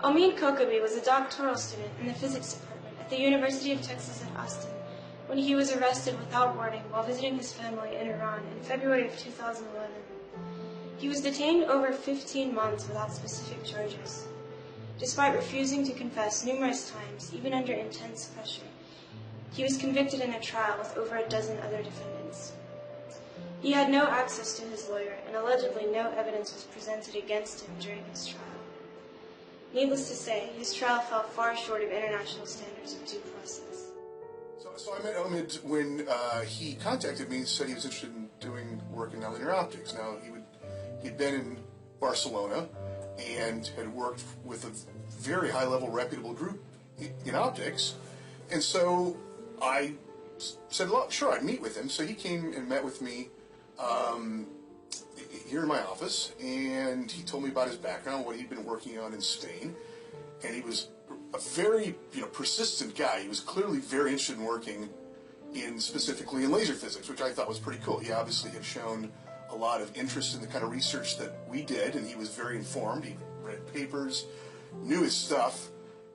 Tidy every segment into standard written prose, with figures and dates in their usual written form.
Omid Koukbey was a doctoral student in the physics department at the University of Texas at Austin when he was arrested without warning while visiting his family in Iran in February of 2011. He was detained over 15 months without specific charges. Despite refusing to confess numerous times, even under intense pressure, he was convicted in a trial with over a dozen other defendants. He had no access to his lawyer, and allegedly no evidence was presented against him during his trial. Needless to say, his trial fell far short of international standards of due process. So I met Omid when he contacted me and said he was interested in doing work in nonlinear optics. Now, he'd been in Barcelona and had worked with a very high-level, reputable group in optics. And so I said, well, sure, I'd meet with him. So he came and met with me here in my office, and he told me about his background, what he'd been working on in Spain. And he was a very persistent guy. He was clearly very interested in working specifically in laser physics, which I thought was pretty cool. He obviously had shown a lot of interest in the kind of research that we did, and he was very informed. He read papers, knew his stuff.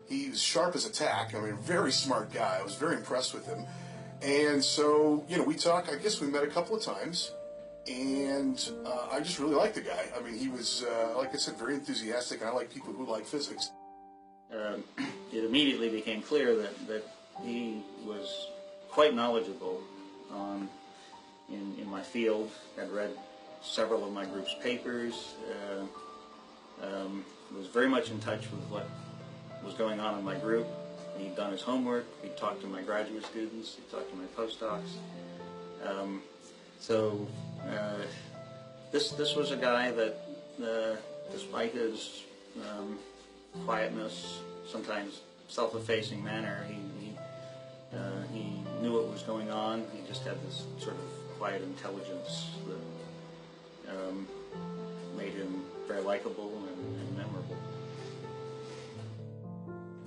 He was sharp as a tack. I mean, a very smart guy. I was very impressed with him. And so, we talked. I guess we met a couple of times, and I just really liked the guy. I mean, he was, like I said, very enthusiastic, and I like people who like physics. It immediately became clear that he was quite knowledgeable in my field. Had read several of my group's papers, was very much in touch with what was going on in my group. He'd done his homework, he'd talked to my graduate students, he'd talked to my postdocs. This was a guy that, despite his quietness, sometimes self-effacing manner, he knew what was going on. He just had this sort of quiet intelligence that made him very likable and memorable.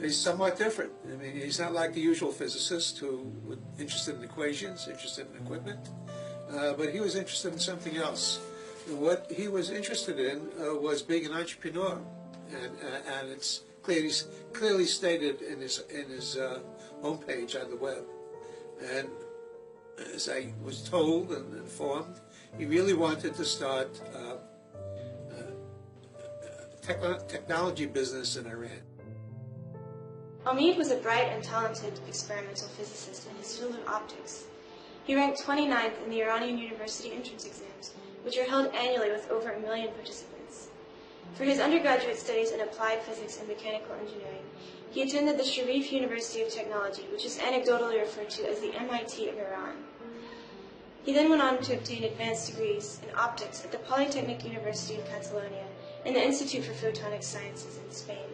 He's somewhat different. I mean, he's not like the usual physicist who was interested in equations, interested in equipment, but he was interested in something else. And what he was interested in was being an entrepreneur, and it's clearly stated in his homepage on the web. And as I was told and informed, he really wanted to start a technology business in Iran. Omid was a bright and talented experimental physicist in his field of optics. He ranked 29th in the Iranian university entrance exams, which are held annually with over 1 million participants. For his undergraduate studies in applied physics and mechanical engineering, he attended the Sharif University of Technology, which is anecdotally referred to as the MIT of Iran. He then went on to obtain advanced degrees in optics at the Polytechnic University of Catalonia and the Institute for Photonic Sciences in Spain.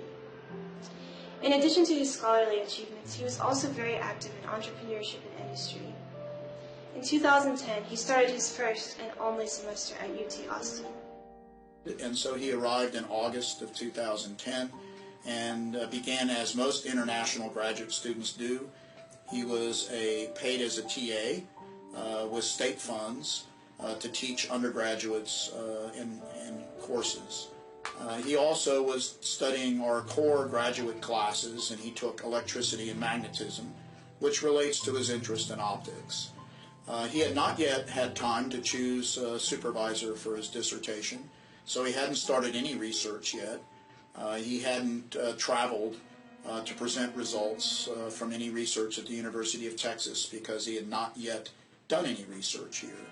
In addition to his scholarly achievements, he was also very active in entrepreneurship and industry. In 2010, he started his first and only semester at UT Austin. And so he arrived in August of 2010 and began as most international graduate students do. He was paid as a TA with state funds to teach undergraduates in courses. He also was studying our core graduate classes, and he took electricity and magnetism, which relates to his interest in optics. He had not yet had time to choose a supervisor for his dissertation, so he hadn't started any research yet. He hadn't traveled to present results from any research at the University of Texas because he had not yet done any research here.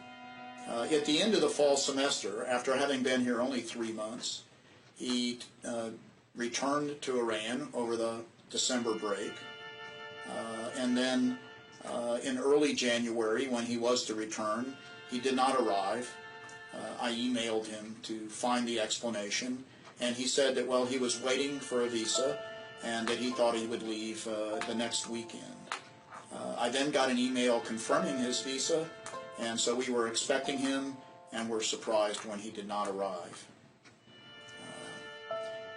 At the end of the fall semester, after having been here only 3 months, he returned to Iran over the December break, and then in early January, when he was to return, he did not arrive. I emailed him to find the explanation, and he said that, well, he was waiting for a visa and that he thought he would leave the next weekend. I then got an email confirming his visa, and so we were expecting him and were surprised when he did not arrive.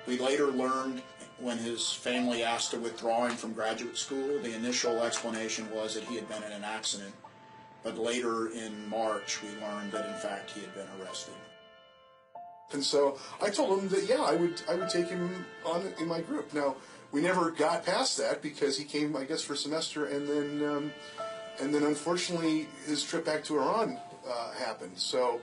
We later learned, when his family asked to withdraw him from graduate school, the initial explanation was that he had been in an accident. But later in March, we learned that, in fact, he had been arrested. And so I told him that, yeah, I would take him on in my group. Now, we never got past that because he came, I guess, for a semester, and then unfortunately his trip back to Iran happened. So,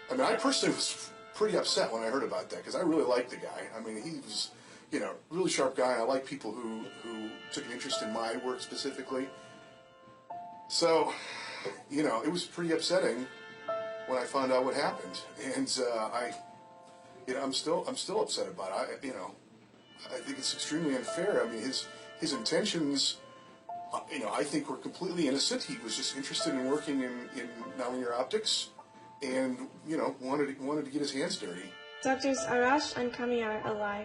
I mean, I personally was pretty upset when I heard about that because I really liked the guy. I mean, he was, you know, really sharp guy. I like people who took an interest in my work specifically. So, you know, it was pretty upsetting when I found out what happened, and I'm still upset about it. I think it's extremely unfair. I mean, his intentions, I think were completely innocent. He was just interested in working in nonlinear optics, and wanted to get his hands dirty. Doctors Arash and Kamiyar Alai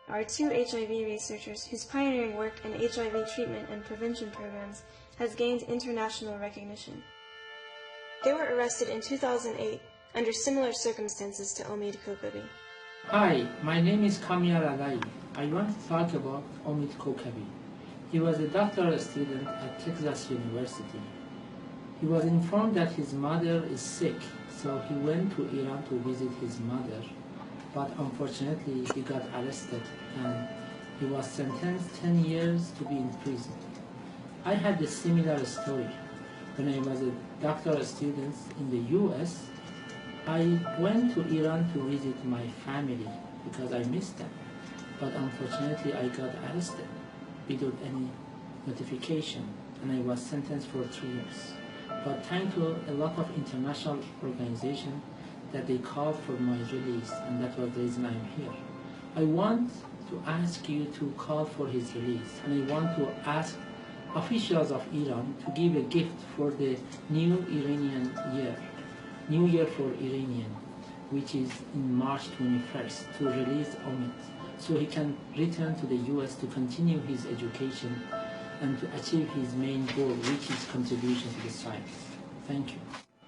are two HIV researchers whose pioneering work in HIV treatment and prevention programs has gained international recognition. They were arrested in 2008 under similar circumstances to Omid Koukbی. Hi, my name is Kamiyar Alai. I want to talk about Omid Koukbí. He was a doctoral student at Texas University. He was informed that his mother is sick, so he went to Iran to visit his mother. But unfortunately, he got arrested and he was sentenced 10 years to be in prison. I had a similar story. When I was a doctoral student in the US, I went to Iran to visit my family because I missed them. But unfortunately, I got arrested without any notification, and I was sentenced for 3 years. But thanks to a lot of international organizations that they called for my release, and that was the reason I'm here. I want to ask you to call for his release, and I want to ask officials of Iran to give a gift for the new Iranian year, New Year for Iranian, which is in March 21st, to release Omid, so he can return to the US to continue his education and to achieve his main goal, which is contribution to the science. Thank you.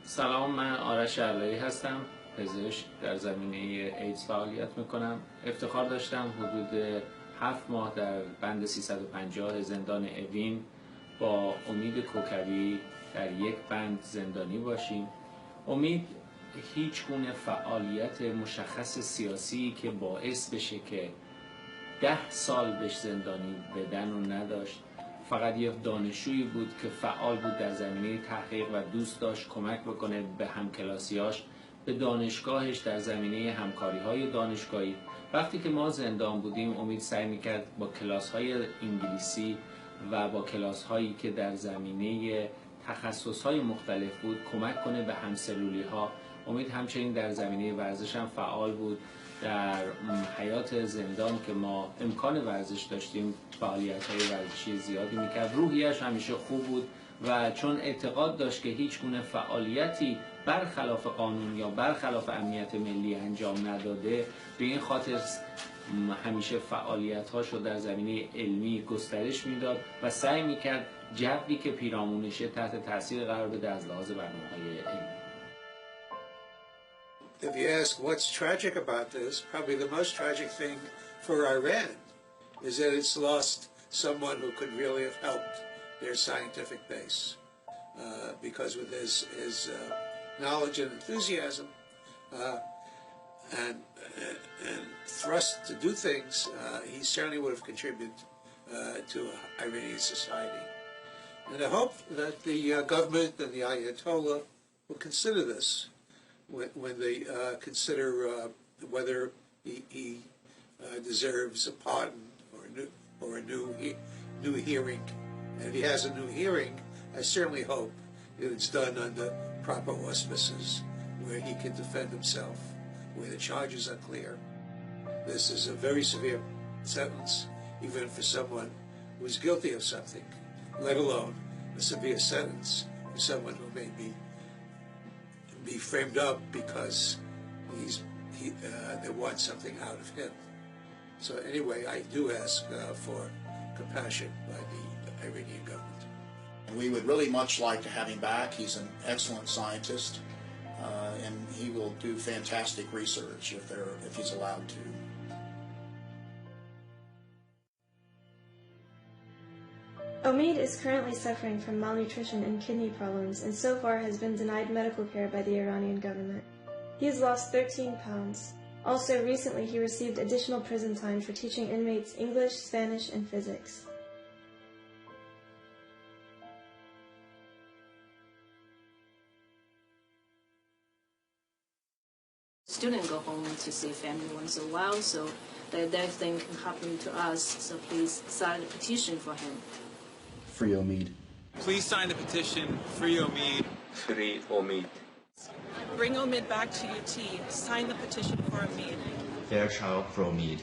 سلام، من آرش علایی هستم، پزشک در زمینه ایدز فعالیت میکنم. افتخار داشتم حدود 7 ماه در بند 350 زندان اوین با امید کوکبی در یک بند زندانی باشیم. امید هیچ گونه فعالیت مشخص سیاسی که باعث بشه که 10 سال بهش زندانی بدن رو نداشت. فقط یک دانشجویی بود که فعال بود در زمینه تحقیق و دوست داشت کمک بکنه به همکلاسیاش، به دانشگاهش در زمینه همکاری‌های دانشگاهی. وقتی که ما زندان بودیم، امید سعی می‌کرد با کلاس‌های انگلیسی و با کلاس‌هایی که در زمینه تخصص‌های مختلف بود کمک کنه به همسلولی‌ها. امید همچنین در زمینه ورزش هم فعال بود. در حیات زندان که ما امکان ورزش داشتیم فعالیت‌های ورزشی زیادی میکرد. روحیش همیشه خوب بود و چون اعتقاد داشت که هیچ گونه فعالیتی برخلاف قانون یا برخلاف امنیت ملی انجام نداده، به این خاطر همیشه فعالیت‌هاش رو در زمینه علمی گسترش میداد و سعی میکرد جوی که پیرامونشه تحت تاثیر قرار بده از لحاظ برنامه‌های علمی. If you ask what's tragic about this, probably the most tragic thing for Iran is that it's lost someone who could really have helped their scientific base. Because with his knowledge and enthusiasm and thrust to do things, he certainly would have contributed to Iranian society. And I hope that the government and the Ayatollah will consider this when they consider whether he deserves a pardon or a new hearing. And if he has a new hearing, I certainly hope that it's done under proper auspices, where he can defend himself, where the charges are clear. This is a very severe sentence, even for someone who is guilty of something, let alone a severe sentence for someone who may be framed up because they want something out of him. So anyway, I do ask for compassion by the Iranian government. We would really much like to have him back. He's an excellent scientist, and he will do fantastic research if he's allowed to. Omid is currently suffering from malnutrition and kidney problems, and so far has been denied medical care by the Iranian government. He has lost 13 pounds. Also, recently he received additional prison time for teaching inmates English, Spanish, and physics. Students go home to see family once in a while, so that thing can happen to us, so please sign a petition for him. Free Omid. Please sign the petition, Free Omid. Free Omid. Bring Omid back to UT. Sign the petition for Omid. Fair trial for Omid.